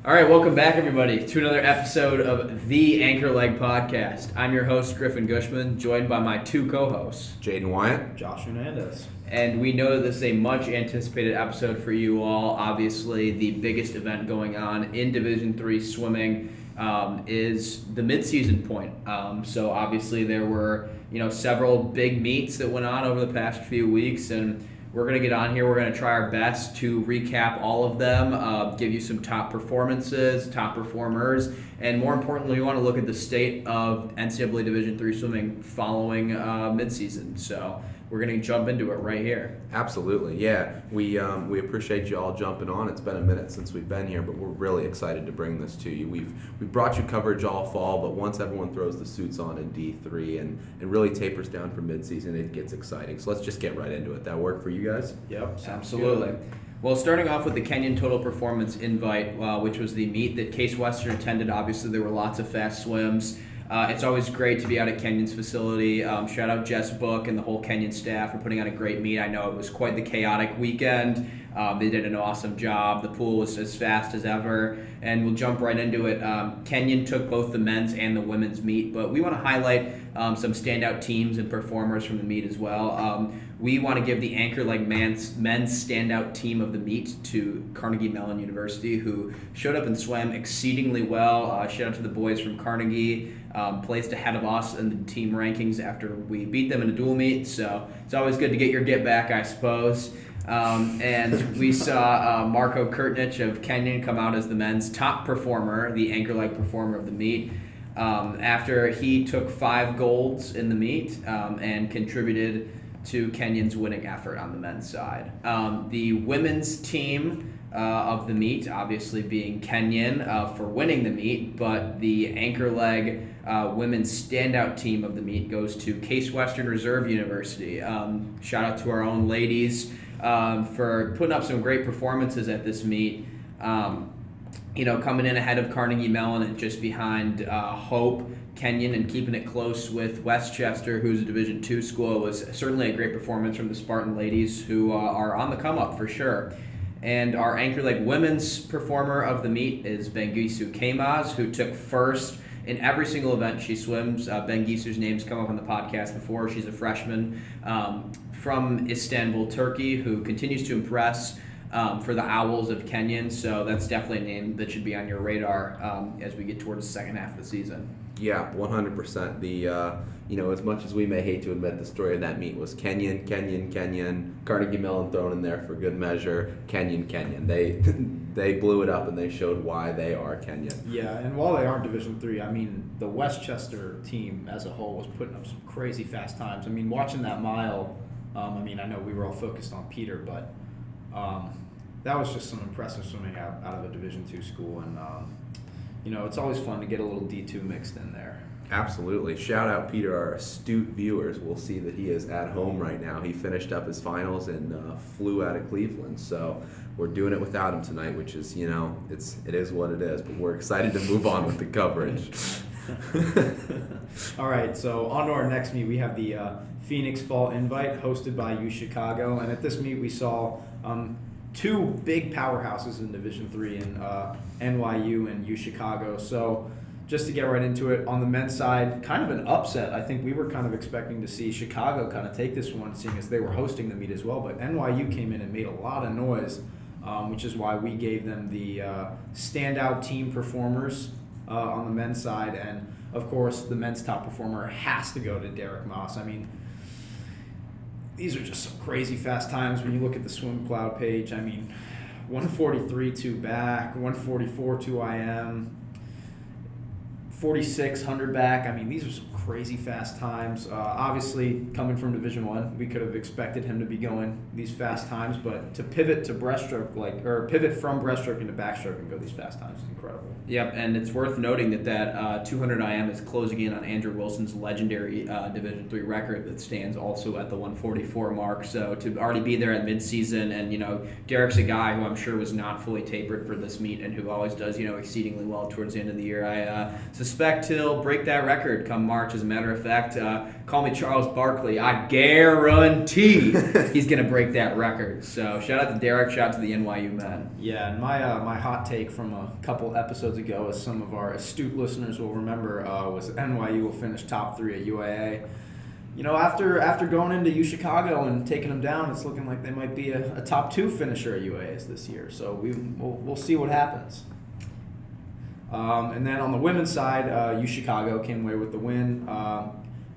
All right, welcome back, everybody, to another episode of the Anchor Leg Podcast. I'm your host, Griffin Gushman, joined by my two co-hosts, Jaden Wyatt, Josh Hernandez. And we know that this is a much-anticipated episode for you all. Obviously, the biggest event going on in Division III swimming is the midseason point. So obviously, there were several big meets that went on over the past few weeks, and we're going to get on here. We're going to try our best to recap all of them, give you some top performances, top performers, and more importantly, we want to look at the state of NCAA Division III swimming following midseason. So we're going to jump into it right here. Absolutely, yeah. We appreciate you all jumping on. It's been a minute since we've been here, but we're really excited to bring this to you. We've brought you coverage all fall, but once everyone throws the suits on in D3 and really tapers down for midseason, it gets exciting. So let's just get right into it. That work for you guys? Yep, absolutely. Good. Well, starting off with the Kenyon Total Performance Invite, which was the meet that Case Western attended. Obviously, there were lots of fast swims. It's always great to be out at Kenyon's facility. Shout out Jess Book and the whole Kenyon staff for putting on a great meet. I know it was quite the chaotic weekend. They did an awesome job. The pool was as fast as ever, and we'll jump right into it. Kenyon took both the men's and the women's meet, but we want to highlight some standout teams and performers from the meet as well. We want to give the Anchor Leg men's standout team of the meet to Carnegie Mellon University, who showed up and swam exceedingly well. Shout out to the boys from Carnegie. Placed ahead of us in the team rankings after we beat them in a dual meet, so it's always good to get your get back, I suppose. And we saw Marco Kurtnich of Kenyon come out as the men's top performer, the Anchor Leg performer of the meet, after he took 5 golds in the meet and contributed to Kenyon's winning effort on the men's side. The women's team of the meet, obviously being Kenyon for winning the meet, but the Anchor Leg women's standout team of the meet goes to Case Western Reserve University. Shout out to our own ladies for putting up some great performances at this meet. Coming in ahead of Carnegie Mellon and just behind Hope, Kenyon, and keeping it close with Westchester, who's a Division II school. It was certainly a great performance from the Spartan ladies, who are on the come up for sure. And our Anchor Leg women's performer of the meet is Bengisu Keimaz, who took first in every single event she swims. Bengisu's name's come up on the podcast before. She's a freshman from Istanbul, Turkey, who continues to impress for the Owls of Kenyon. So that's definitely a name that should be on your radar as we get towards the second half of the season. Yeah, 100%. The as much as we may hate to admit, the story of that meet was Kenyon, Carnegie Mellon thrown in there for good measure, Kenyon. They blew it up and they showed why they are Kenyon. Yeah, and while they aren't Division III, I mean, the Westchester team as a whole was putting up some crazy fast times. I mean, watching that mile, I know we were all focused on Peter, but that was just some impressive swimming out of a Division II school, and it's always fun to get a little D2 mixed in there. Absolutely. Shout out Peter, our astute viewers. We'll see that he is at home right now. He finished up his finals and flew out of Cleveland. So we're doing it without him tonight, which is, it is what it is. But we're excited to move on with the coverage. All right, so on to our next meet. We have the Phoenix Fall Invite hosted by U Chicago. And at this meet we saw 2 big powerhouses in Division III in NYU and U Chicago. So just to get right into it, on the men's side, kind of an upset. I think we were kind of expecting to see Chicago kind of take this one, seeing as they were hosting the meet as well. But NYU came in and made a lot of noise, which is why we gave them the standout team performers on the men's side. And, of course, the men's top performer has to go to Derek Moss. I mean, these are just some crazy fast times when you look at the swim cloud page. I mean, 143 2 back, 144 2 IM, 4,600 back. I mean, these are some crazy fast times. Obviously, coming from Division I, we could have expected him to be going these fast times, but to pivot to breaststroke, pivot from breaststroke into backstroke and go these fast times is incredible. Yep, and it's worth noting that 200 IM is closing in on Andrew Wilson's legendary Division III record that stands also at the 144 mark. So to already be there at midseason, and Derek's a guy who I'm sure was not fully tapered for this meet and who always does exceedingly well towards the end of the year. I suspect he'll break that record come March. As a matter of fact, call me Charles Barkley. I guarantee he's going to break that record. So shout out to Derek, shout out to the NYU men. Yeah, and my hot take from a couple episodes ago, as some of our astute listeners will remember, was NYU will finish top 3 at UAA. You know, after going into UChicago and taking them down, it's looking like they might be a top 2 finisher at UAAs this year. So we'll see what happens. And then on the women's side, UChicago came away with the win.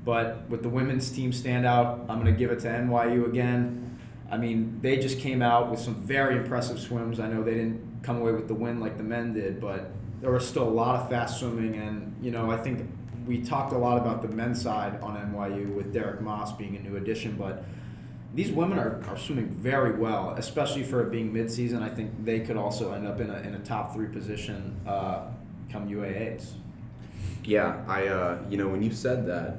But with the women's team standout, I'm going to give it to NYU again. I mean, they just came out with some very impressive swims. I know they didn't come away with the win like the men did, but there was still a lot of fast swimming. And, you know, I think we talked a lot about the men's side on NYU with Derek Moss being a new addition, but these women are swimming very well, especially for it being midseason. I think they could also end up in a top 3 position come UAAs. Yeah, you know, when you said that,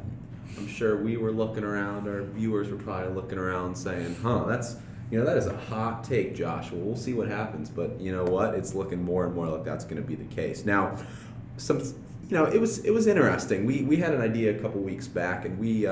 I'm sure we were looking around, our viewers were probably looking around saying, that is a hot take, Josh. Well, we'll see what happens, but you know what? It's looking more and more like that's going to be the case. Now, it was interesting. We had an idea a couple weeks back, and we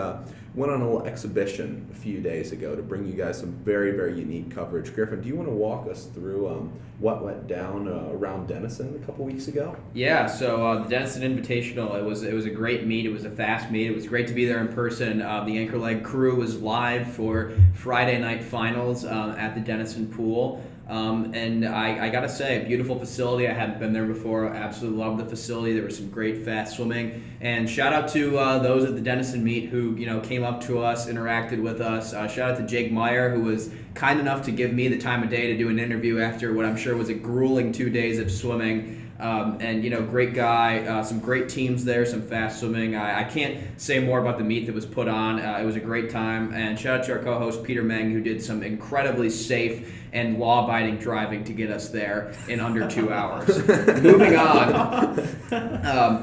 went on a little exhibition a few days ago to bring you guys some very, very unique coverage. Griffin, do you want to walk us through what went down around Denison a couple weeks ago? Yeah, so the Denison Invitational, it was a great meet. It was a fast meet. It was great to be there in person. The Anchor Leg crew was live for Friday night finals at the Denison pool. And I gotta say, beautiful facility. I hadn't been there before. I absolutely loved the facility. There was some great fast swimming. And shout out to those at the Denison meet who came up to us, interacted with us. Shout out to Jake Meyer, who was kind enough to give me the time of day to do an interview after what I'm sure was a grueling 2 days of swimming. And great guy, some great teams there, some fast swimming. I can't say more about the meet that was put on. It was a great time. And shout out to our co-host Peter Meng, who did some incredibly safe and law-abiding driving to get us there in under 2 hours. Moving on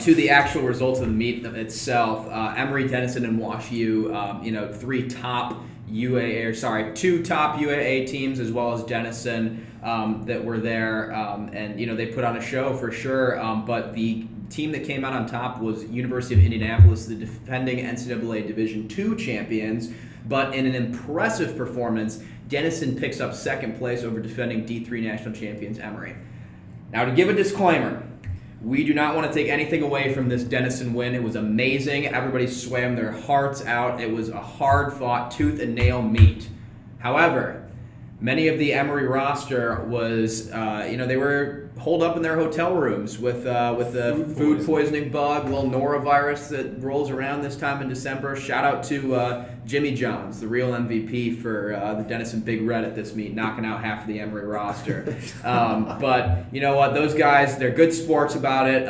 to the actual results of the meet itself. Emory, Denison, and Wash U, 2 top UAA teams, as well as Denison, that were there, and they put on a show for sure. But the team that came out on top was University of Indianapolis, the defending NCAA Division II champions. But in an impressive performance, Denison picks up second place over defending D3 national champions Emory. Now, to give a disclaimer, we do not want to take anything away from this Denison win. It was amazing. Everybody swam their hearts out. It was a hard-fought, tooth and nail meet. However, many of the Emory roster was, they were holed up in their hotel rooms with the food poisoning bug, little norovirus that rolls around this time in December. Shout out to Jimmy Jones, the real MVP for the Denison Big Red at this meet, knocking out half of the Emory roster. But you know what? Those guys, they're good sports about it,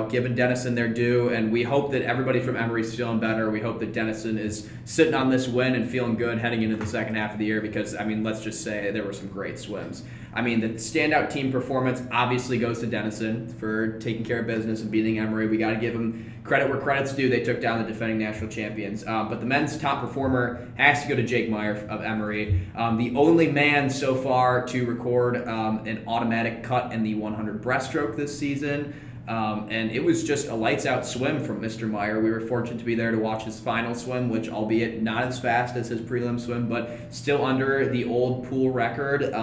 giving Denison their due, and we hope that everybody from Emory's feeling better. We hope that Denison is sitting on this win and feeling good heading into the second half of the year because, let's just say there were some great swims. The standout team performance obviously goes to Denison for taking care of business and beating Emory. We got to give them credit where credit's due. They took down the defending national champions. But the men's top performer has to go to Jake Meyer of Emory, the only man so far to record an automatic cut in the 100 breaststroke this season. And it was just a lights-out swim from Mr. Meyer. We were fortunate to be there to watch his final swim, which, albeit not as fast as his prelim swim, but still under the old pool record,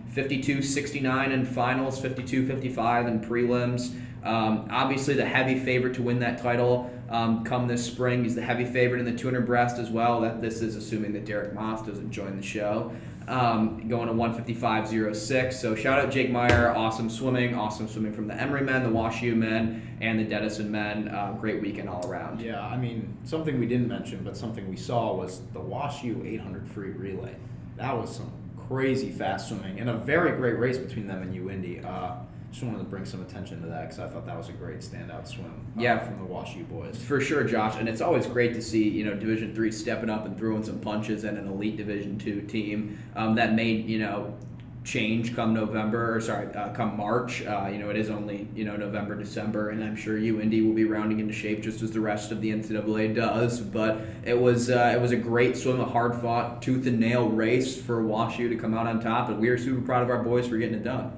52.69 in finals, 52.55 in prelims. Obviously, the heavy favorite to win that title come this spring. He's the heavy favorite in the 200 breast as well. This is assuming that Derek Moss doesn't join the show. Going to 155.06. So shout out Jake Meyer. Awesome swimming from the Emory men, the Wash U men, and the Denison men. Great weekend all around. Yeah, something we didn't mention, but something we saw was the Wash U 800 free relay. That was some crazy fast swimming and a very great race between them and U-Indy. Just wanted to bring some attention to that because I thought that was a great standout swim from the Wash U boys. For sure, Josh, and it's always great to see Division III stepping up and throwing some punches and an elite Division II team that made change come come March. It is only November, December, and I'm sure U-Indy will be rounding into shape just as the rest of the NCAA does. But it was a great swim, a hard fought, tooth and nail race for Wash U to come out on top, and we are super proud of our boys for getting it done.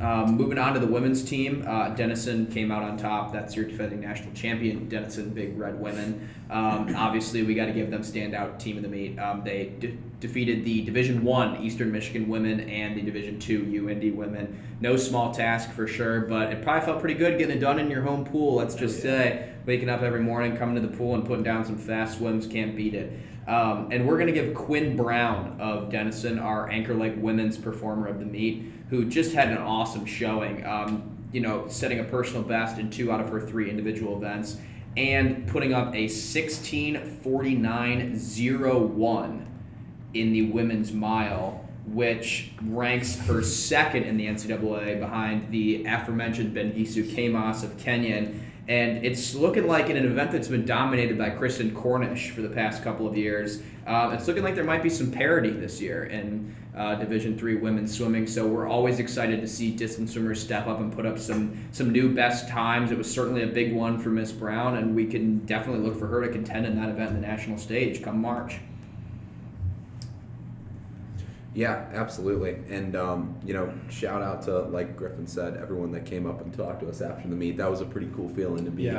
Moving on to the women's team, Denison came out on top. That's your defending national champion, Denison Big Red Women. Obviously, we got to give them standout team of the meet. They defeated the Division I Eastern Michigan women and the Division II UIndy women. No small task for sure, but it probably felt pretty good getting it done in your home pool. Let's just say, waking up every morning, coming to the pool, and putting down some fast swims, can't beat it. And we're going to give Quinn Brown of Denison, our Anchor Lake women's performer of the meet, who just had an awesome showing, setting a personal best in 2 out of her 3 individual events and putting up a 16:49.01 in the women's mile, which ranks her second in the NCAA behind the aforementioned Bengisu Kamos of Kenyan. And it's looking like in an event that's been dominated by Kristen Cornish for the past couple of years, it's looking like there might be some parity this year in Division III women's swimming. So we're always excited to see distance swimmers step up and put up some new best times. It was certainly a big one for Miss Brown, and we can definitely look for her to contend in that event in the national stage come March. Yeah, absolutely. And, shout out to, like Griffin said, everyone that came up and talked to us after the meet. That was a pretty cool feeling to be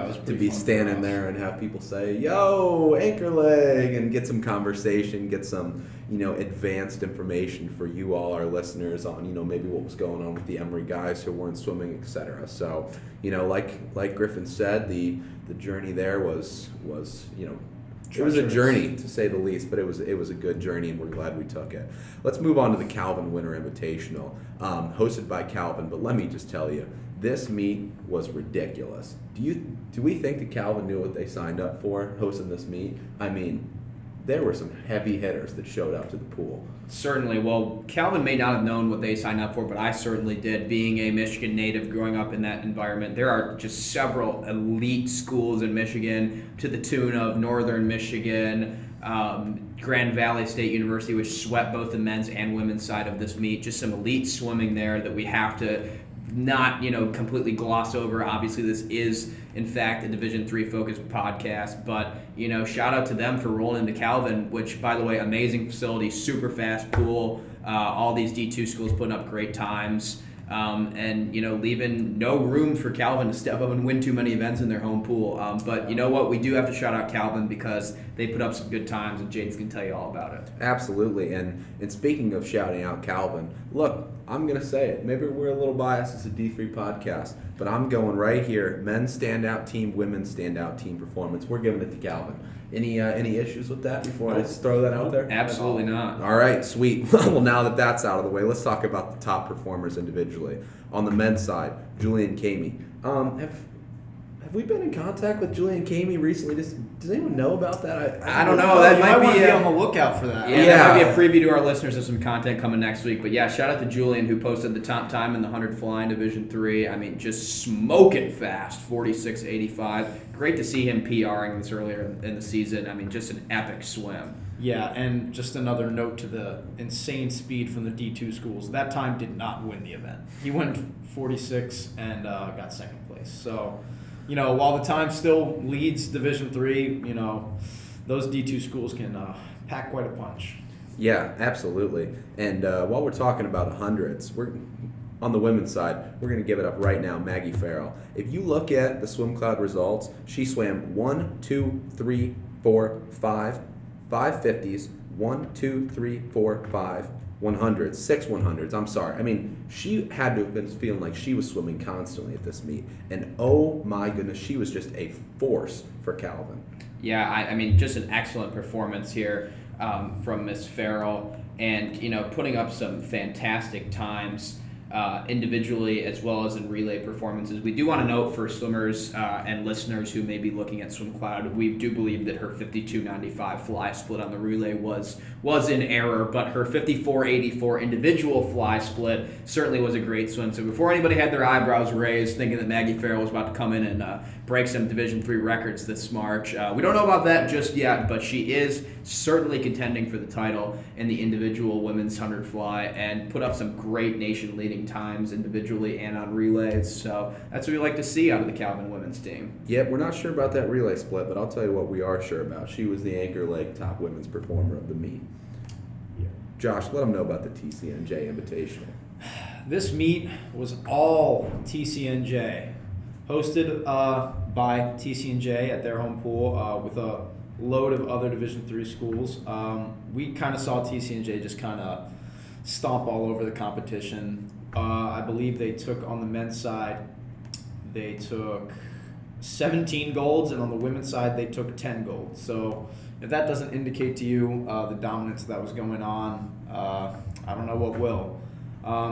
standing there and have people say, yo, Anchor Leg, and get some conversation, get some, advanced information for you all, our listeners, on, maybe what was going on with the Emory guys who weren't swimming, etc. So, like Griffin said, the journey there was it was a journey, to say the least, but it was a good journey, and we're glad we took it. Let's move on to the Calvin Winter Invitational, hosted by Calvin. But let me just tell you, this meet was ridiculous. Do we think that Calvin knew what they signed up for hosting this meet? I mean, there were some heavy hitters that showed up to the pool. Certainly. Well, Calvin may not have known what they signed up for, but I certainly did. Being a Michigan native, growing up in that environment, there are just several elite schools in Michigan to the tune of Northern Michigan, Grand Valley State University, which swept both the men's and women's side of this meet. Just some elite swimming there that we have to not completely gloss over. Obviously, this is in fact a Division III focused podcast, but shout out to them for rolling into Calvin, which, by the way, amazing facility, super fast pool, all these D2 schools putting up great times, and leaving no room for Calvin to step up and win too many events in their home pool. But you know what, we do have to shout out Calvin because they put up some good times, and Jade's can tell you all about it. Absolutely. And speaking of shouting out Calvin, look, I'm going to say it. Maybe we're a little biased as a D3 podcast, but I'm going right here. Men's standout team, women's standout team performance. We're giving it to Calvin. Any issues with that before I just throw that out there? Absolutely not. All right, sweet. Well, now that that's out of the way, let's talk about the top performers individually. On the men's side, Julian Kamey. Have we been in contact with Julian Kamey recently? Does anyone know about that? I don't know. That might be on the lookout for that. Yeah, that might be a preview to our listeners of some content coming next week. But yeah, shout out to Julian, who posted the top time in the 100 fly in Division III. I mean, just smoking fast, 46.85. Great to see him PRing this earlier in the season. I mean, just an epic swim. Yeah, and just another note to the insane speed from the D2 schools. That time did not win the event. He went 46 and got second place. So, while the time still leads Division III, those D2 schools can pack quite a punch. Yeah, absolutely. And while we're talking about hundreds, we're on the women's side, we're going to give it up right now, Maggie Farrell. If you look at the swim cloud results, she swam 1, 2, 3, 4, 5 50s, 1, 2, 3, 4, 5 100s, 6 100s. I'm sorry. I mean, she had to have been feeling like she was swimming constantly at this meet. And oh my goodness, she was just a force for Calvin. Yeah, I mean, just an excellent performance here from Miss Farrell, and putting up some fantastic times individually as well as in relay performances. We do want to note for swimmers and listeners who may be looking at Swim Cloud, we do believe that her 52.95 fly split on the relay was in error, but her 54.84 individual fly split certainly was a great swim. So before anybody had their eyebrows raised thinking that Maggie Farrell was about to come in and break some Division III records this March, we don't know about that just yet, but she is certainly contending for the title in the individual women's 100 fly and put up some great nation-leading times individually and on relays. So that's what we like to see out of the Calvin women's team. Yep, we're not sure about that relay split, but I'll tell you what we are sure about. She was the Anchor Lake top women's performer of the meet. Yeah. Josh, let them know about the TCNJ Invitational. This meet was all TCNJ, hosted by TCNJ at their home pool with a load of other Division III schools. We kind of saw TCNJ just kind of stomp all over the competition. I believe they took, on the men's side, they took 17 golds, and on the women's side, they took 10 golds. So if that doesn't indicate to you the dominance that was going on, I don't know what will.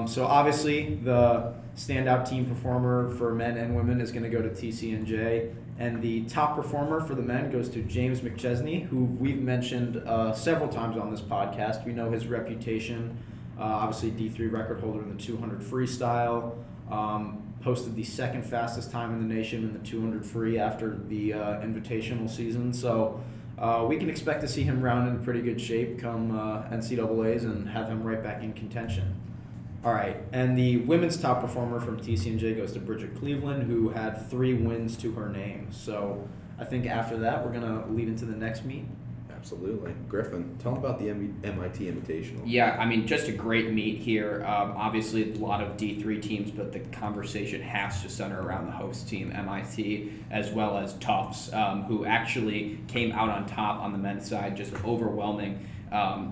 So obviously, the standout team performer for men and women is going to go to TCNJ, and the top performer for the men goes to James McChesney, who we've mentioned several times on this podcast. We know his reputation. Obviously, D3 record holder in the 200 freestyle. Posted the second fastest time in the nation in the 200 free after the invitational season. So we can expect to see him round in pretty good shape come NCAAs and have him right back in contention. All right, and the women's top performer from TCNJ goes to Bridget Cleveland, who had 3 wins to her name. So I think after that, we're going to lead into the next meet. Absolutely. Griffin, tell them about the MIT Invitational. Yeah, I mean, just a great meet here. Obviously, a lot of D3 teams, but the conversation has to center around the host team, MIT, as well as Tufts, who actually came out on top on the men's side, just overwhelming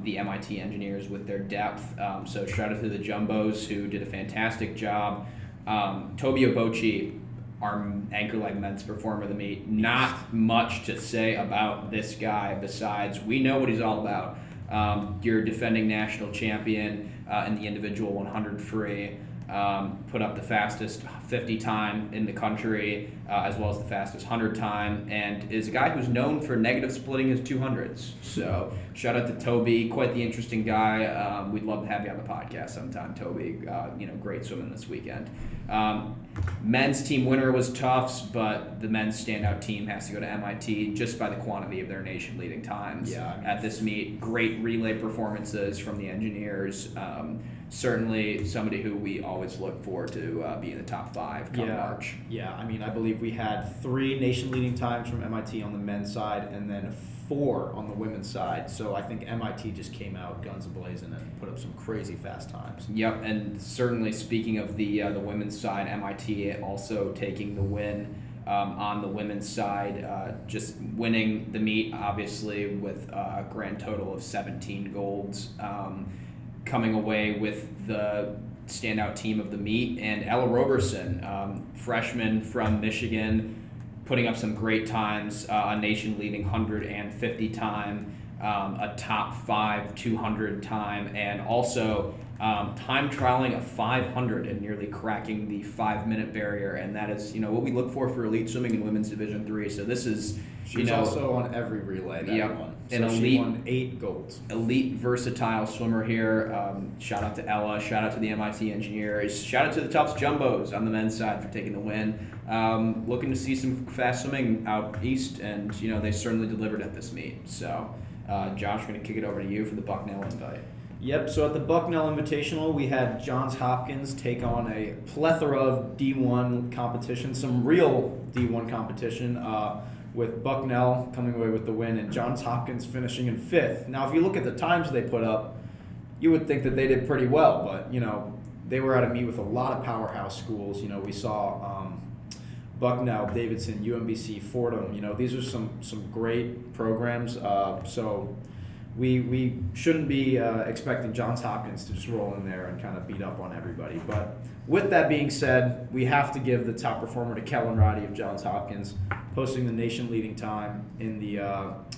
the MIT engineers with their depth. So shout out to the Jumbos, who did a fantastic job. Toby Obochi, our anchor leg men's performer of the meet. Not much to say about this guy besides we know what he's all about. You're defending national champion in the individual 100 free. Put up the fastest 50 time in the country, as well as the fastest 100 time, and is a guy who's known for negative splitting his 200s. So shout out to Toby, quite the interesting guy. We'd love to have you on the podcast sometime, Toby. Great swimming this weekend. Men's team winner was Tufts, but the men's standout team has to go to MIT just by the quantity of their nation-leading times at this meet. Great relay performances from the engineers. Certainly somebody who we always look for to be in the top 5 come March. Yeah, I mean, I believe we had 3 nation-leading times from MIT on the men's side and then 4 on the women's side. So I think MIT just came out guns a-blazing and put up some crazy fast times. Yep, and certainly speaking of the women's side, MIT also taking the win on the women's side, just winning the meet, obviously, with a grand total of 17 golds. Coming away with the standout team of the meet, and Ella Roberson, freshman from Michigan, putting up some great times, a nation-leading 150 time, a top 5 200 time, and also time trialing a 500 and nearly cracking the 5-minute barrier, and that is what we look for elite swimming in women's Division III. So this is she's also on every relay that one. So she won 8 golds. Elite versatile swimmer here. Shout out to Ella. Shout out to the MIT engineers. Shout out to the Tufts Jumbos on the men's side for taking the win. Looking to see some fast swimming out east, and they certainly delivered at this meet. So Josh, we're going to kick it over to you for the Bucknell invite. Yep, so at the Bucknell Invitational, we had Johns Hopkins take on a plethora of D1 competition, some real D1 competition, with Bucknell coming away with the win and Johns Hopkins finishing in 5th. Now, if you look at the times they put up, you would think that they did pretty well, but, they were at a meet with a lot of powerhouse schools. We saw Bucknell, Davidson, UMBC, Fordham. These are some great programs, so we shouldn't be expecting Johns Hopkins to just roll in there and kind of beat up on everybody. But with that being said, we have to give the top performer to Kellen Roddy of Johns Hopkins, posting the nation-leading time in the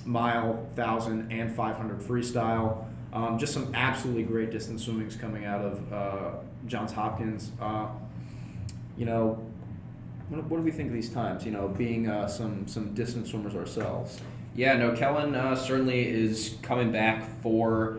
mile, 1,000, and 500 freestyle. Just some absolutely great distance swimmings coming out of Johns Hopkins. What do we think of these times? Being some distance swimmers ourselves. Yeah, no, Kellen certainly is coming back for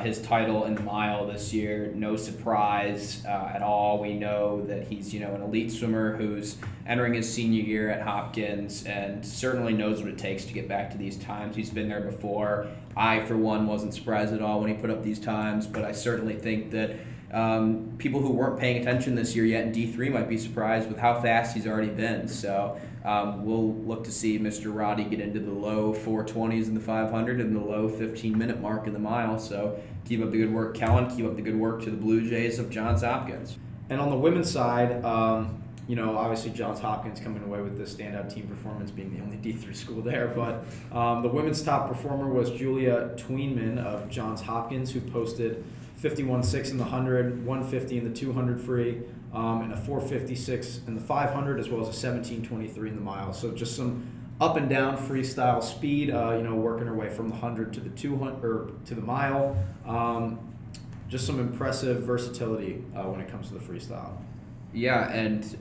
his title in the mile this year. No surprise at all. We know that he's an elite swimmer who's entering his senior year at Hopkins and certainly knows what it takes to get back to these times. He's been there before. I, for one, wasn't surprised at all when he put up these times, but I certainly think that people who weren't paying attention this year yet in D3 might be surprised with how fast he's already been. So we'll look to see Mr. Roddy get into the low 420s in the 500 and the low 15-minute mark in the mile. So keep up the good work, Kellen. Keep up the good work to the Blue Jays of Johns Hopkins. And on the women's side, obviously Johns Hopkins coming away with the standout team performance, being the only D3 school there. But the women's top performer was Julia Tweenman of Johns Hopkins, who posted 51.6 in the 100, 150 in the 200 free, and a 4.56 in the 500, as well as a 17.23 in the mile. So just some up and down freestyle speed, working her way from the 100 to the 200 or to the mile. Just some impressive versatility when it comes to the freestyle. Yeah, and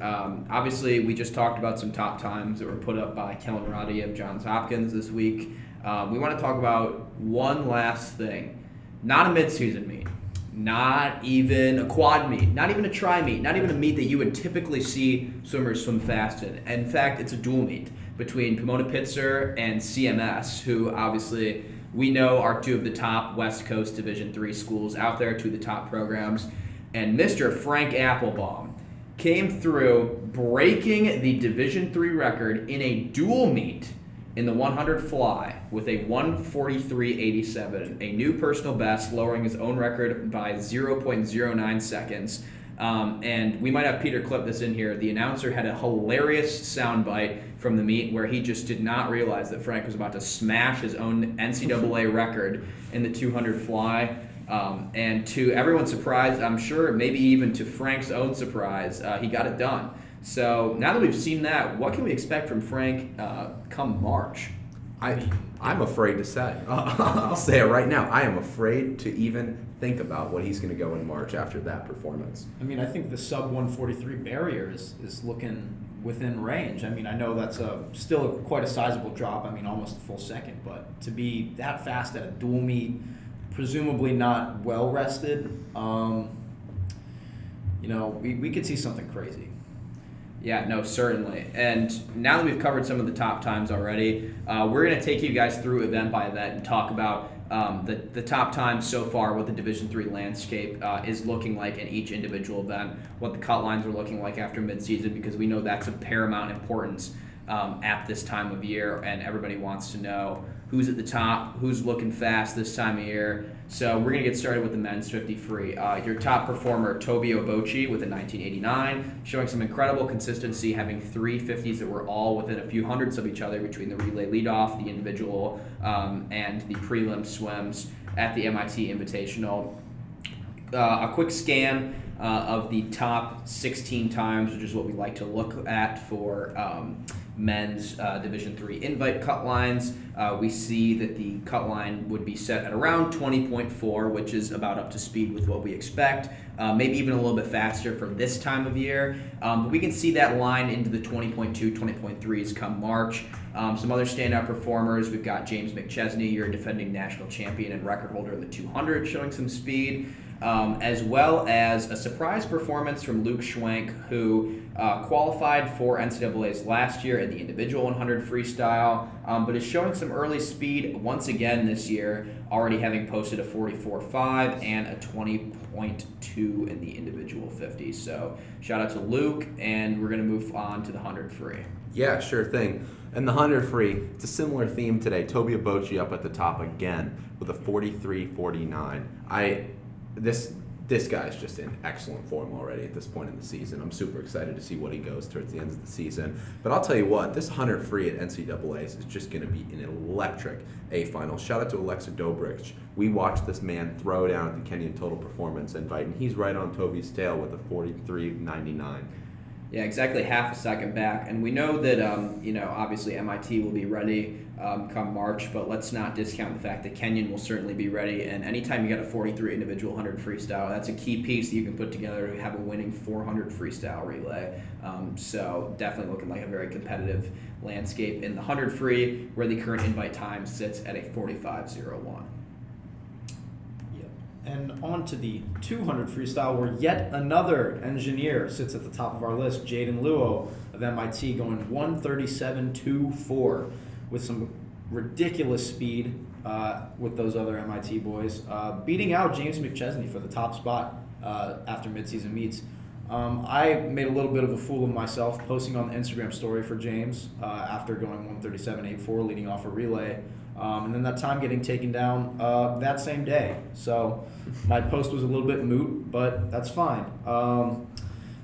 obviously we just talked about some top times that were put up by Kellen Roddy of Johns Hopkins this week. We want to talk about one last thing. Not a midseason meet, not even a quad meet, not even a tri meet, not even a meet that you would typically see swimmers swim fast in. In fact, it's a dual meet between Pomona Pitzer and CMS, who obviously we know are two of the top West Coast Division III schools out there, two of the top programs. And Mr. Frank Applebaum came through breaking the Division III record in a dual meet in the 100 fly with a 1:43.87, a new personal best, lowering his own record by 0.09 seconds. And we might have Peter clip this in here. The announcer had a hilarious soundbite from the meet where he just did not realize that Frank was about to smash his own NCAA record in the 200 fly. And to everyone's surprise, I'm sure maybe even to Frank's own surprise, he got it done. So now that we've seen that, what can we expect from Frank come March? I'm afraid to say. I'll say it right now. I am afraid to even think about what he's going to go in March after that performance. I think the sub 143 barrier is looking within range. I know that's still quite a sizable drop. Almost a full second. But to be that fast at a dual meet, presumably not well rested, we could see something crazy. Yeah, no, certainly. And now that we've covered some of the top times already, we're going to take you guys through event by event and talk about the top times so far, what the Division III landscape is looking like in each individual event, what the cut lines are looking like after midseason, because we know that's of paramount importance at this time of year, and everybody wants to know who's at the top, who's looking fast this time of year. So we're going to get started with the men's 50 free. Your top performer, Toby Obochi, with a 1989, showing some incredible consistency, having 3 50s that were all within a few hundredths of each other between the relay leadoff, the individual, and the prelim swims at the MIT Invitational. A quick scan of the top 16 times, which is what we like to look at for men's Division III invite cut lines. We see that the cut line would be set at around 20.4, which is about up to speed with what we expect. Maybe even a little bit faster for this time of year. But we can see that line into the 20.2, 20.3s come March. Some other standout performers, we've got James McChesney, your defending national champion and record holder in the 200, showing some speed. As well as a surprise performance from Luke Schwenk, who qualified for NCAA's last year in the individual 100 freestyle, but is showing some early speed once again this year, already having posted a 44.5 and a 20.2 in the individual 50. So shout out to Luke, and we're going to move on to the 100 free. Yeah, sure thing. And the 100 free, it's a similar theme today. Toby Obochi up at the top again with a 43.49. This guy's just in excellent form already at this point in the season. I'm super excited to see what he goes towards the end of the season. But I'll tell you what, this 100 free at NCAA's is just going to be an electric A final. Shout out to Alexa Dobrich. We watched this man throw down at the Kenyan Total Performance Invite, and he's right on Toby's tail with a 43.99. Yeah, exactly half a second back. And we know that, obviously MIT will be ready come March, but let's not discount the fact that Kenyon will certainly be ready. And anytime you got a 43 individual 100 freestyle, that's a key piece that you can put together to have a winning 400 freestyle relay. So definitely looking like a very competitive landscape in the 100 free, where the current invite time sits at a 45.01. And on to the 200 freestyle, where yet another engineer sits at the top of our list, Jaden Luo of MIT, going 137.24 with some ridiculous speed with those other MIT boys, beating out James McChesney for the top spot after midseason meets. I made a little bit of a fool of myself posting on the Instagram story for James after going 137.84, leading off a relay. And then that time getting taken down that same day. So my post was a little bit moot, but that's fine.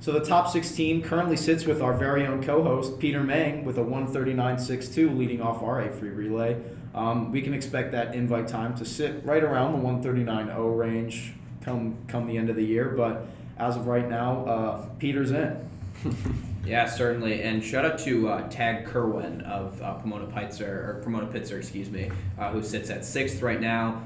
So the top 16 currently sits with our very own co-host, Peter Mang, with a 139.62 leading off our A free relay. We can expect that invite time to sit right around the 139.0 range come the end of the year, but as of right now, Peter's in. Yeah, certainly. And shout out to Tag Kerwin of Pomona Pitzer, who sits at 6th right now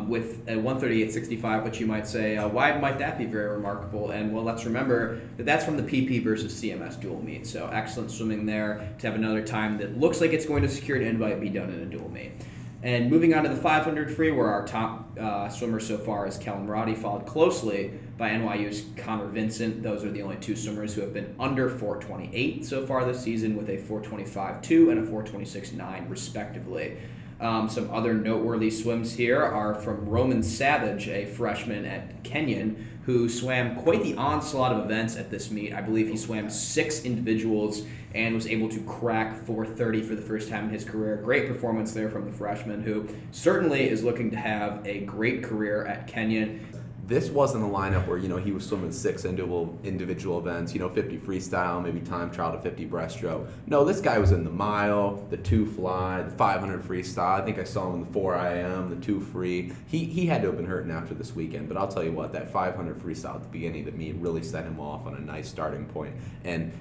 with a 138.65, which you might say, why might that be very remarkable? And well, let's remember that that's from the PP versus CMS dual meet. So excellent swimming there to have another time that looks like it's going to secure an invite be done in a dual meet. And moving on to the 500 free, where our top swimmer so far is Kellen Roddy, followed closely by NYU's Connor Vincent. Those are the only two swimmers who have been under 428 so far this season, with a 425.2 and a 426.9 respectively. Some other noteworthy swims here are from Roman Savage, a freshman at Kenyon, who swam quite the onslaught of events at this meet. I believe he swam 6 individuals and was able to crack 430 for the first time in his career. Great performance there from the freshman, who certainly is looking to have a great career at Kenyon. This wasn't a lineup where, he was swimming 6 individual events, 50 freestyle, maybe time trial to 50 breaststroke. No, this guy was in the mile, the 2 fly, the 500 freestyle. I think I saw him in the 4 IM, the 2 free. He had to have been hurting after this weekend, but I'll tell you what, that 500 freestyle at the beginning of the meet really set him off on a nice starting point. And,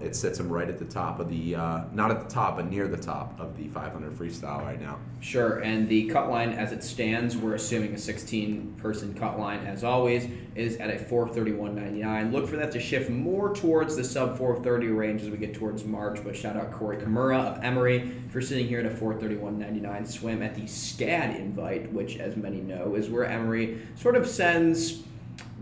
it sets him right at the top of the, not at the top, but near the top of the 500 freestyle right now. Sure, and the cut line as it stands, we're assuming a 16-person cut line as always, is at a 431.99. Look for that to shift more towards the sub 430 range as we get towards March, but shout out Corey Kimura of Emory for sitting here at a 431.99 swim at the SCAD invite, which, as many know, is where Emory sort of sends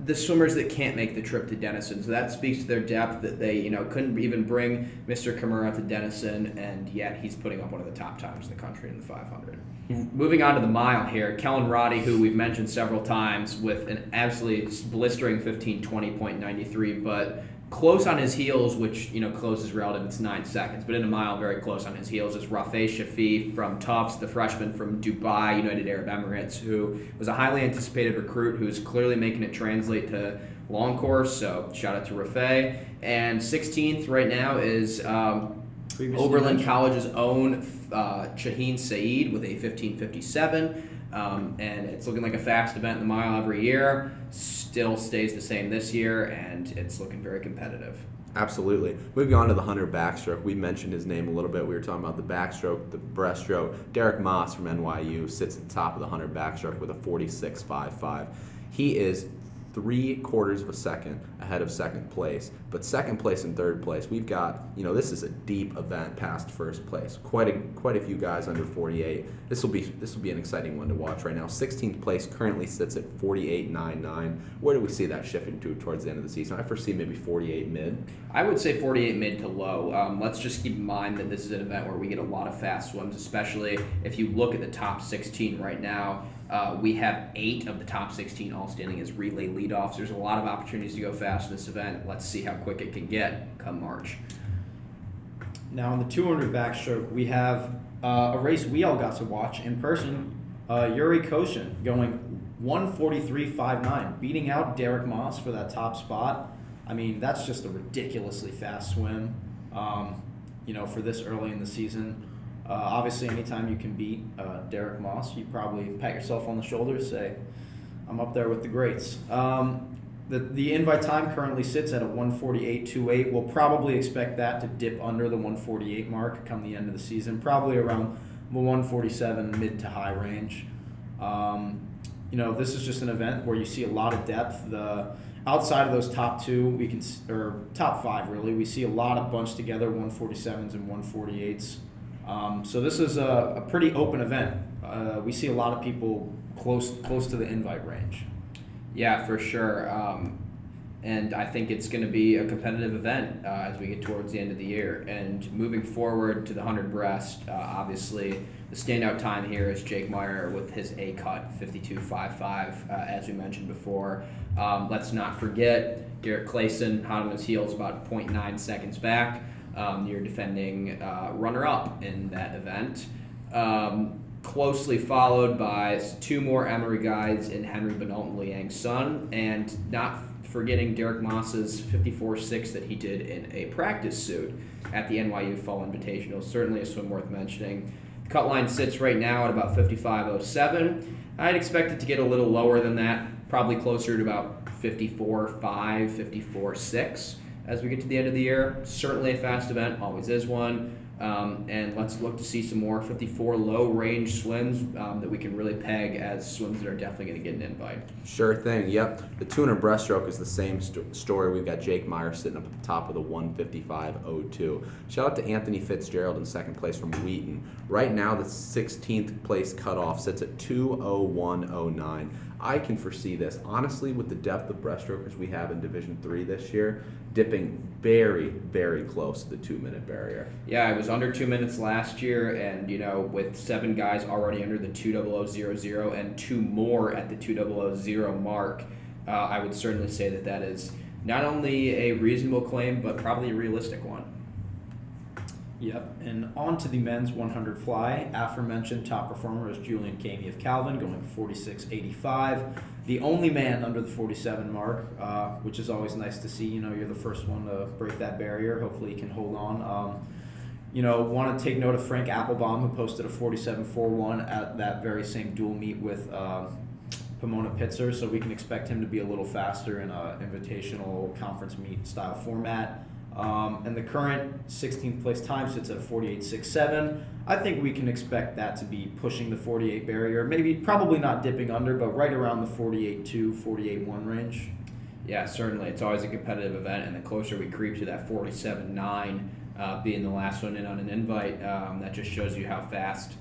the swimmers that can't make the trip to Denison. So that speaks to their depth, that they couldn't even bring Mr. Kimura to Denison, and yet he's putting up one of the top times in the country in the 500. Moving on to the mile here, Kellen Roddy, who we've mentioned several times, with an absolutely blistering 15:20.93, but close on his heels, which, close is relative, it's 9 seconds, but in a mile, very close on his heels, is Rafeh Shafi from Tufts, the freshman from Dubai, United Arab Emirates, who was a highly anticipated recruit who's clearly making it translate to long course, so shout out to Rafeh. And 16th right now is Oberlin College's own Shaheen Saeed with a 15:57. And it's looking like a fast event in the mile every year. Still stays the same this year, and it's looking very competitive. Absolutely. Moving on to the 100 backstroke, we mentioned his name a little bit. We were talking about the backstroke, the breaststroke. Derek Moss from NYU sits at the top of the 100 backstroke with a 46.55. He is 3/4 of a second ahead of second place, but second place and third place, we've got, this is a deep event past first place. Quite a few guys under 48. This will be an exciting one to watch right now. 16th place currently sits at 48.99. Where do we see that shifting to towards the end of the season? I foresee maybe 48 mid. I would say 48 mid to low. Let's just keep in mind that this is an event where we get a lot of fast swims, especially if you look at the top 16 right now. We have 8 of the top 16 all standing as relay leadoffs. There's a lot of opportunities to go fast in this event. Let's see how quick it can get come March. Now on the 200 backstroke, we have a race we all got to watch in person. Yuri Koshin going 1:43.59, beating out Derek Moss for that top spot. I mean, that's just a ridiculously fast swim, for this early in the season. Obviously, anytime you can beat Derek Moss, you probably pat yourself on the shoulder and say, I'm up there with the greats. The invite time currently sits at a 1:48.28. We'll probably expect that to dip under the 1:48 mark come the end of the season, probably around the 1:47 mid to high range. This is just an event where you see a lot of depth. Outside of those top 2, or top 5 really, we see a lot of bunched together 1:47s and 1:48s. So this is a pretty open event. We see a lot of people close to the invite range. Yeah, for sure. And I think it's going to be a competitive event as we get towards the end of the year. And moving forward to the 100 breast, obviously the standout time here is Jake Meyer with his A cut 52.55, as we mentioned before. Let's not forget Garrett Clayson, hot on his heels, about 0.9 seconds back. You're defending runner-up in that event. Closely followed by 2 more Emory guys in Henry Benoit and Liang Sun, and not forgetting Derek Moss's 54.6 that he did in a practice suit at the NYU Fall Invitational. Certainly a swim worth mentioning. Cut line sits right now at about 55.07. I'd expect it to get a little lower than that, probably closer to about 54.5, 54.6 as we get to the end of the year. Certainly a fast event, always is one. And let's look to see some more 54 low range swims that we can really peg as swims that are definitely going to get an invite. Sure thing. Yep. The 200 breaststroke is the same story. We've got Jake Meyer sitting up at the top of the 155.02. Shout out to Anthony Fitzgerald in second place from Wheaton. Right now, the 16th place cutoff sits at 2:01.09. I can foresee this, honestly, with the depth of breaststrokers we have in Division III this year, dipping very, very close to the 2-minute barrier. Yeah, it was under 2 minutes last year, and with 7 guys already under the 2:00.00 and 2 more at the 2:00 mark, I would certainly say that is not only a reasonable claim, but probably a realistic one. Yep, and on to the men's 100 fly. Aforementioned top performer is Julian Kamey of Calvin, going 46.85. The only man under the 47 mark, which is always nice to see. You're the first one to break that barrier. Hopefully you can hold on. Want to take note of Frank Applebaum, who posted a 47.41 at that very same dual meet with Pomona Pitzer, so we can expect him to be a little faster in an invitational conference meet style format. And the current 16th place time sits at 48.67. I think we can expect that to be pushing the 48 barrier, probably not dipping under, but right around the 48.2, 48.1 range. Yeah, certainly. It's always a competitive event, and the closer we creep to that 47.9 being the last one in on an invite, that just shows you how fast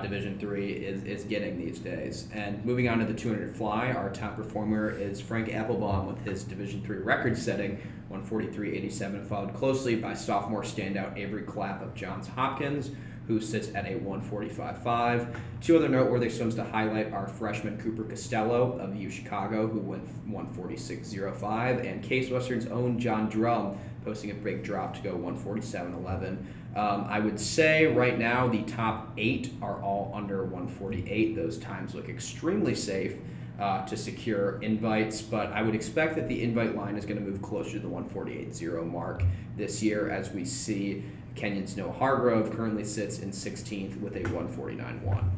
Division III is getting these days. And moving on to the 200 fly, our top performer is Frank Applebaum with his Division III record-setting 143.87, followed closely by sophomore standout Avery Clapp of Johns Hopkins, who sits at a 145.5. 2 other noteworthy swims to highlight are freshman Cooper Costello of U Chicago, who went 146.05, and Case Western's own John Drum posting a big drop to go 147.11. I would say right now the top 8 are all under 148. Those times look extremely safe to secure invites, but I would expect that the invite line is going to move closer to the 148.0 mark this year, as we see Kenyon's Noah Hargrove currently sits in 16th with a 149.1.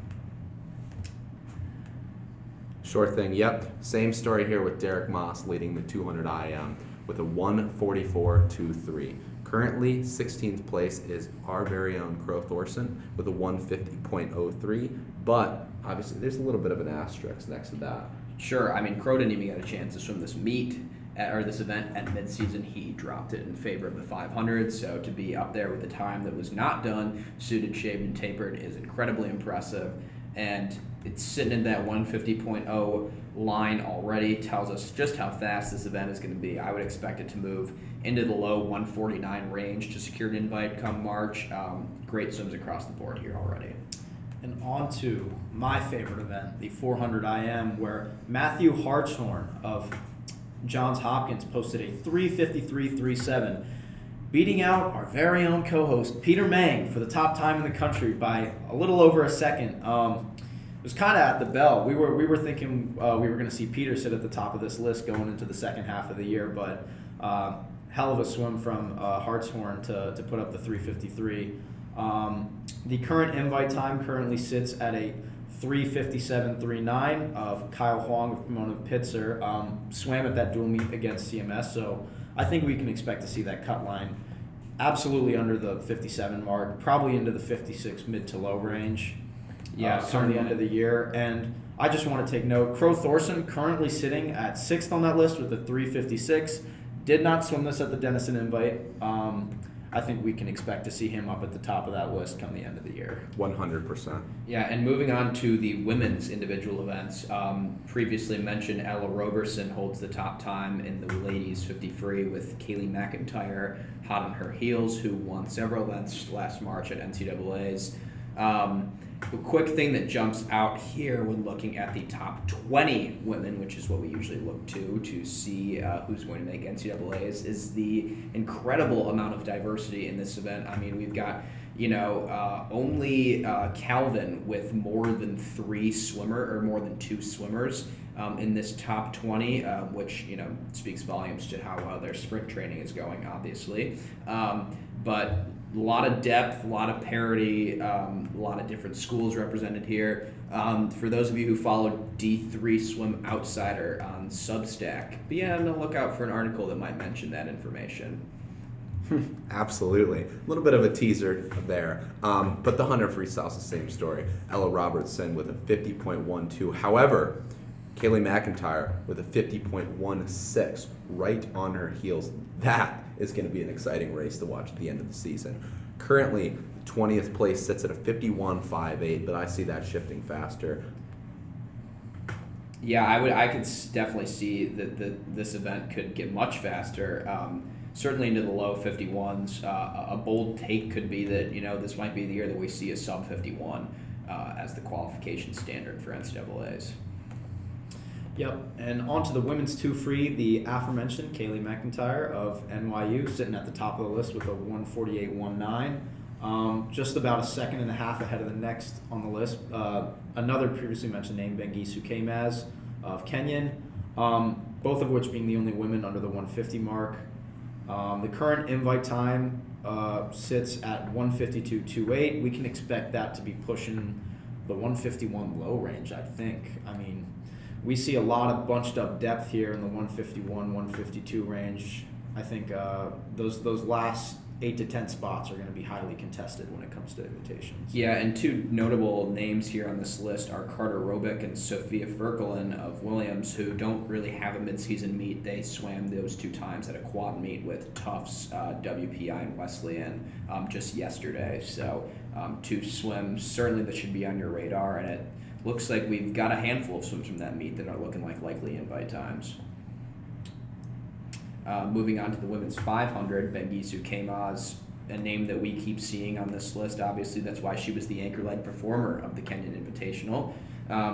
Sure thing. Yep. Same story here with Derek Moss leading the 200 IM with a 144.23. Currently, 16th place is our very own Crow Thorson with a 150.03, but obviously there's a little bit of an asterisk next to that. Sure. Crow didn't even get a chance to swim this meet or this event at midseason. He dropped it in favor of the 500, so to be up there with a time that was not done, suited, shaved, and tapered is incredibly impressive. And it's sitting in that 150.0 line already, tells us just how fast this event is going to be. I would expect it to move into the low 149 range to secure an invite come March. Great swims across the board here already. And on to my favorite event, the 400 IM, where Matthew Hartshorn of Johns Hopkins posted a 3:53.37, beating out our very own co-host Peter Mang for the top time in the country by a little over a second. It was kind of at the bell. We were thinking we were going to see Peter sit at the top of this list going into the second half of the year, but hell of a swim from Hartshorn to put up the 3:53. The current invite time currently sits at a 3:57.39 of Kyle Huang of Pomona Pitzer. Swam at that dual meet against CMS, so I think we can expect to see that cut line absolutely under the 57 mark, probably into the 56 mid to low range. Yeah, from the end of the year. And I just want to take note, Crow Thorson currently sitting at 6th on that list with a 3:56. Did not swim this at the Denison Invite. I think we can expect to see him up at the top of that list come the end of the year. 100%. Yeah, and moving on to the women's individual events, previously mentioned Ella Roberson holds the top time in the ladies 50 free with Kaylee McIntyre hot on her heels, who won several events last March at NCAA's. The quick thing that jumps out here when looking at the top 20 women, which is what we usually look to see who's going to make NCAAs, is the incredible amount of diversity in this event. We've got only Calvin with more than 3 more than 2 swimmers in this top 20, which speaks volumes to how well their sprint training is going, obviously. But a lot of depth, a lot of parity, a lot of different schools represented here. For those of you who follow D3 Swim Outsider on Substack, be on the lookout for an article that might mention that information. Absolutely. A little bit of a teaser there. But the 100 freestyle's the same story. Ella Robertson with a 50.12. However, Kaylee McIntyre with a 50.16 right on her heels. That is going to be an exciting race to watch at the end of the season. Currently, 20th place sits at a 51.58, but I see that shifting faster. Yeah, I could definitely see that this event could get much faster. Certainly into the low 51s. A bold take could be that this might be the year that we see a sub 51 as the qualification standard for NCAAs. Yep, and on to the women's 2 free, the aforementioned Kaylee McIntyre of NYU sitting at the top of the list with a 148.19. Just about a second and a half ahead of the next on the list. Another previously mentioned name, Bengisu Kemaz of Kenyan, both of which being the only women under the 150 mark. The current invite time sits at 152.28. We can expect that to be pushing the 151 low range, I think. I mean, we see a lot of bunched up depth here in the 151, 152 range. I think those last 8 to 10 spots are going to be highly contested when it comes to invitations. Yeah, and two notable names here on this list are Carter Robick and Sophia Ferkelin of Williams, who don't really have a midseason meet. They swam those 2 times at a quad meet with Tufts, WPI, and Wesleyan just yesterday. So 2 swims certainly that should be on your radar, and it looks like we've got a handful of swims from that meet that are looking like likely invite times. Moving on to the women's 500, Bengisu Kemaz, a name that we keep seeing on this list. Obviously, that's why she was the anchor-leg performer of the Kenyan Invitational,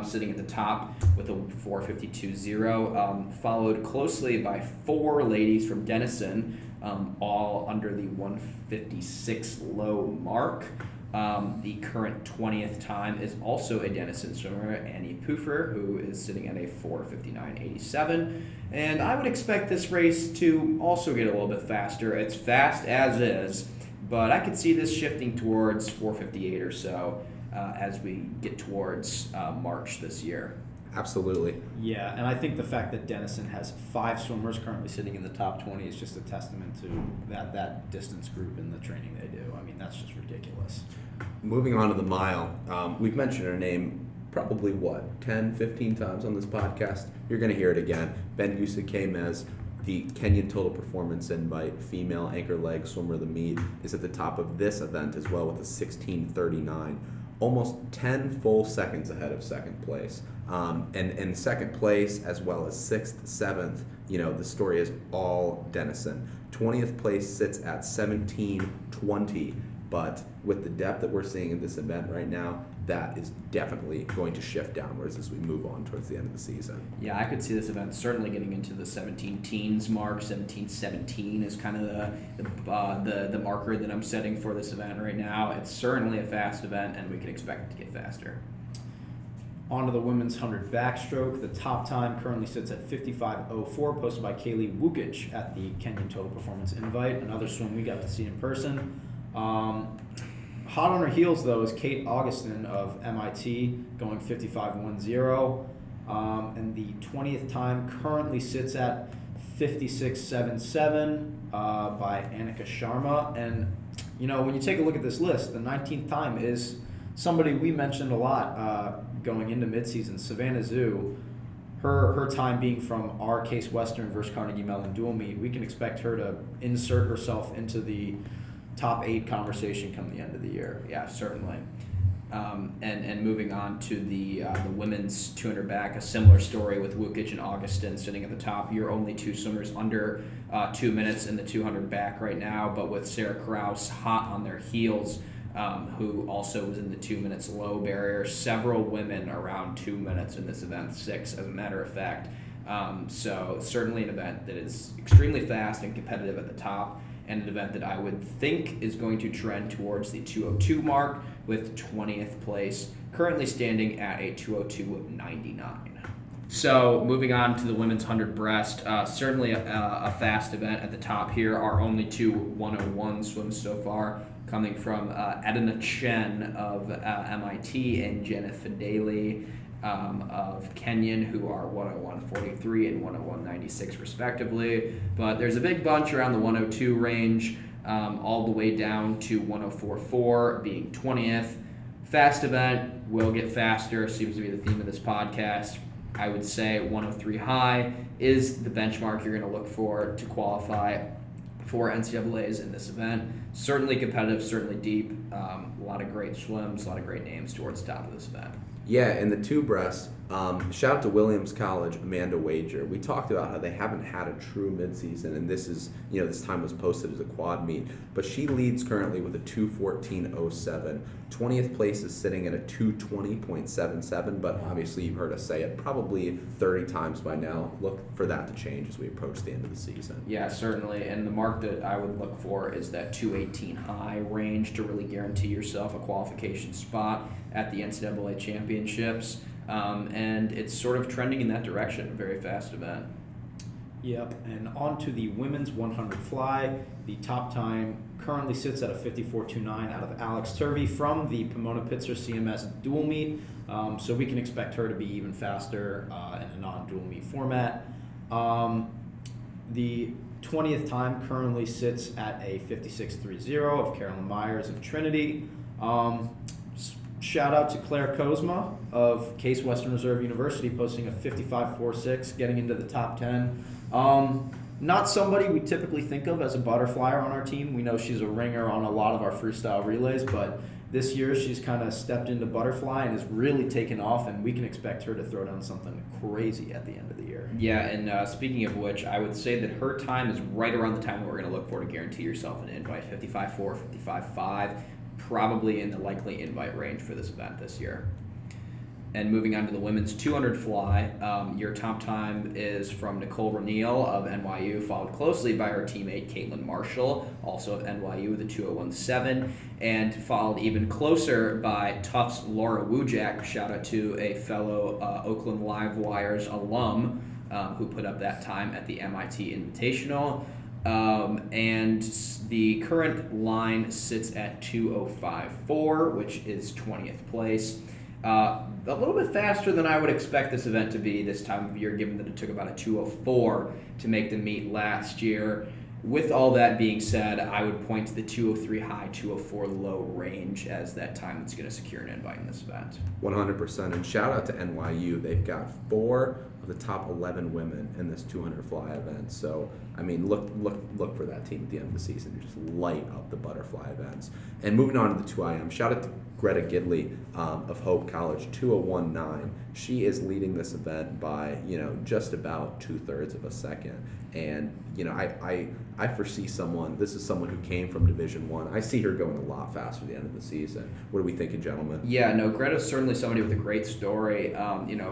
sitting at the top with a 4:52.0, followed closely by 4 ladies from Denison, all under the 156 low mark. The current 20th time is also a Denison swimmer, Annie Puffer, who is sitting at a 4:59.87. And I would expect this race to also get a little bit faster. It's fast as is, but I could see this shifting towards 4:58 or so as we get towards March this year. Absolutely. Yeah, and I think the fact that Denison has 5 swimmers currently sitting in the top 20 is just a testament to that distance group and the training they do. I mean, that's just ridiculous. Moving on to the mile, we've mentioned her name probably, 10, 15 times on this podcast. You're going to hear it again. Bengisu Kemaz, the Kenyan Total Performance Invite female anchor leg swimmer of the meet, is at the top of this event as well with a 16:39. Almost 10 full seconds ahead of second place. And second place as well as 6th, 7th, the story is all Denison. 20th place sits at 17:20, but with the depth that we're seeing in this event right now, that is definitely going to shift downwards as we move on towards the end of the season. Yeah, I could see this event certainly getting into the 17 teens mark. 17:17 is kind of the marker that I'm setting for this event right now. It's certainly a fast event, and we can expect it to get faster. On to the women's 100 backstroke. The top time currently sits at 55.04, posted by Kaylee Wukic at the Kenyan Total Performance Invite, another swim we got to see in person. Hot on her heels, though, is Kate Augustin of MIT going 55.10. And the 20th time currently sits at 56.77 by Annika Sharma. And, when you take a look at this list, the 19th time is somebody we mentioned a lot going into midseason, Savannah Zhu. Her time being from our Case Western versus Carnegie Mellon dual meet, we can expect her to insert herself into the top 8 conversation come the end of the year. Yeah, certainly. And moving on to the women's 200 back, a similar story with Wukic and Augustin sitting at the top. You're only 2 swimmers under 2 minutes in the 200 back right now, but with Sarah Krause hot on their heels, who also was in the 2 minutes low barrier. Several women around 2 minutes in this event, 6 as a matter of fact. So certainly an event that is extremely fast and competitive at the top, and an event that I would think is going to trend towards the 2:02 mark with 20th place currently standing at a 2:02.99. So moving on to the women's 100 breast, certainly a fast event at the top here. Our only two 101 swims so far coming from Edna Chen of MIT and Jenna Fideli of Kenyon, who are 101.43 and 101.96 respectively. But there's a big bunch around the 102 range, all the way down to 104.4 being 20th. Fast event will get faster, seems to be the theme of this podcast. I would say 103 high is the benchmark you're going to look for to qualify for NCAAs in this event. Certainly competitive, certainly deep. A lot of great swims, a lot of great names towards the top of this event. Yeah, and the two breast, shout out to Williams College, Amanda Wager. We talked about how they haven't had a true midseason, and this is, this time was posted as a quad meet, but she leads currently with a 2:14.07. 20th place is sitting at a 2:20.77, but obviously you've heard us say it probably 30 times by now. Look for that to change as we approach the end of the season. Yeah, certainly, and the mark that I would look for is that 218 high range to really guarantee yourself a qualification spot at the NCAA championships, and it's sort of trending in that direction. A very fast event. Yep, and on to the women's 100 fly. The top time currently sits at a 54.29 out of Alex Turvey from the Pomona Pitzer CMS dual meet, so we can expect her to be even faster in a non-dual meet format. The 20th time currently sits at a 56.30 of Carolyn Myers of Trinity. Shout out to Claire Kozma of Case Western Reserve University posting a 55.46, getting into the top 10. Not somebody we typically think of as a butterflyer on our team. We know she's a ringer on a lot of our freestyle relays, but this year she's kind of stepped into butterfly and has really taken off, and we can expect her to throw down something crazy at the end of the year. Yeah, and speaking of which, I would say that her time is right around the time that we're going to look for to guarantee yourself an invite. 55.4, 55.5, probably in the likely invite range for this event this year. And moving on to the women's 200 fly, your top time is from Nicole Raniel of NYU, followed closely by her teammate Caitlin Marshall, also of NYU with a 201.7, and followed even closer by Tufts' Laura Wujak. Shout out to a fellow Oakland Live Wires alum who put up that time at the MIT Invitational. And the current line sits at 2:05.4, which is 20th place. A little bit faster than I would expect this event to be this time of year, given that it took about a 2:04 to make the meet last year. With all that being said, I would point to the 2:03 high, 2:04 low range as that time that's going to secure an invite in this event. 100%. And shout out to NYU. They've got 4 of the top 11 women in this 200 fly event. So, I mean, look for that team at the end of the season to just light up the butterfly events. And moving on to the 2IM, shout out to Greta Gidley of Hope College, 2:01.9. She is leading this event by, just about 2/3 of a second. And, I foresee this is someone who came from Division I. I see her going a lot faster at the end of the season. What are we thinking, gentlemen? Yeah, no, Greta's certainly somebody with a great story.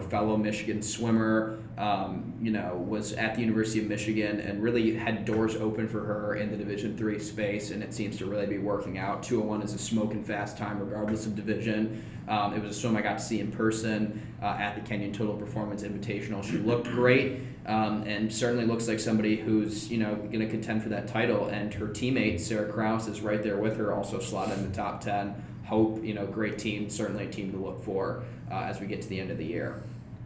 Fellow Michigan swimmer, was at the University of Michigan and really had doors open for her in the Division III space, and it seems to really be working out. 2:01 is a smoking fast time regardless of division. It was a swim I got to see in person at the Kenyon Total Performance Invitational. She looked great and certainly looks like somebody who's going to contend for that title. And her teammate Sarah Krause is right there with her, also slotted in the top 10. Hope, great team, certainly a team to look for as we get to the end of the year.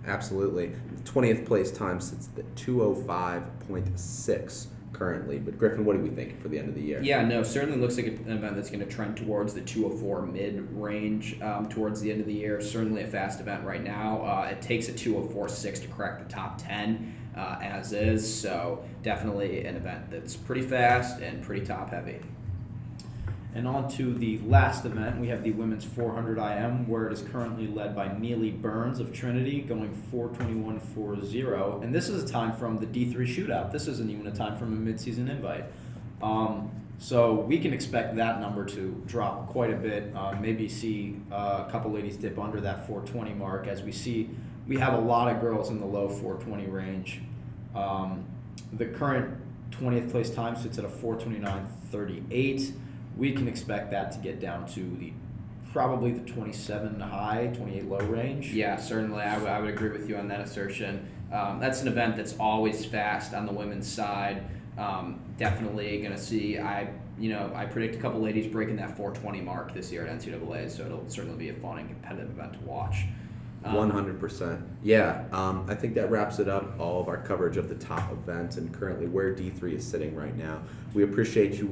Absolutely. 20th place time sits at 2:05.6 currently. But Griffin, what are we thinking for the end of the year? Yeah, no, certainly looks like an event that's going to trend towards the 2:04 mid-range towards the end of the year. Certainly a fast event right now. It takes a 2:04.6 to crack the top 10 as is. So definitely an event that's pretty fast and pretty top-heavy. And on to the last event, we have the women's 400 IM, where it is currently led by Neely Burns of Trinity, going 4:21.40. And this is a time from the D3 shootout. This isn't even a time from a midseason invite. So we can expect that number to drop quite a bit. Maybe see a couple ladies dip under that 420 mark, as we have a lot of girls in the low 420 range. The current 20th place time sits at a 4:29.38. We can expect that to get down to the probably the 27 high, 28 low range. Yeah, certainly. I would agree with you on that assertion. That's an event that's always fast on the women's side. Definitely going to see. I predict a couple ladies breaking that 420 mark this year at NCAA, so it'll certainly be a fun and competitive event to watch. 100%. Yeah, I think that wraps it up, all of our coverage of the top events and currently where D3 is sitting right now. We appreciate you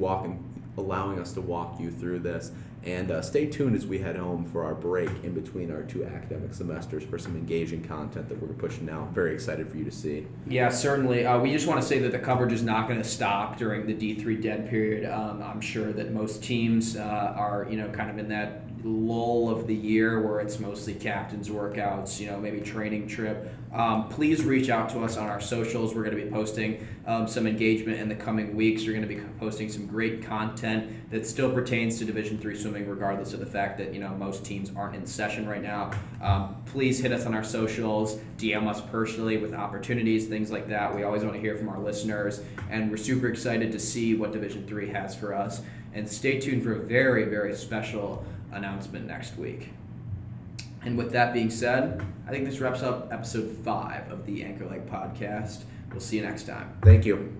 allowing us to walk you through this. And stay tuned as we head home for our break in between our 2 academic semesters for some engaging content that we're pushing out. Very excited for you to see. Yeah, certainly. We just want to say that the coverage is not going to stop during the D3 dead period. I'm sure that most teams are, kind of in that lull of the year where it's mostly captains workouts, maybe training trip. Please reach out to us on our socials. We're going to be posting some engagement in the coming weeks. We're going to be posting some great content that still pertains to Division III swimming, regardless of the fact that most teams aren't in session right now. Please hit us on our socials, DM us personally with opportunities, things like that. We always want to hear from our listeners, and we're super excited to see what Division III has for us. And stay tuned for a very, very special announcement next week. And with that being said, I think this wraps up episode 5 of the Anchor Leg podcast. We'll see you next time. Thank you.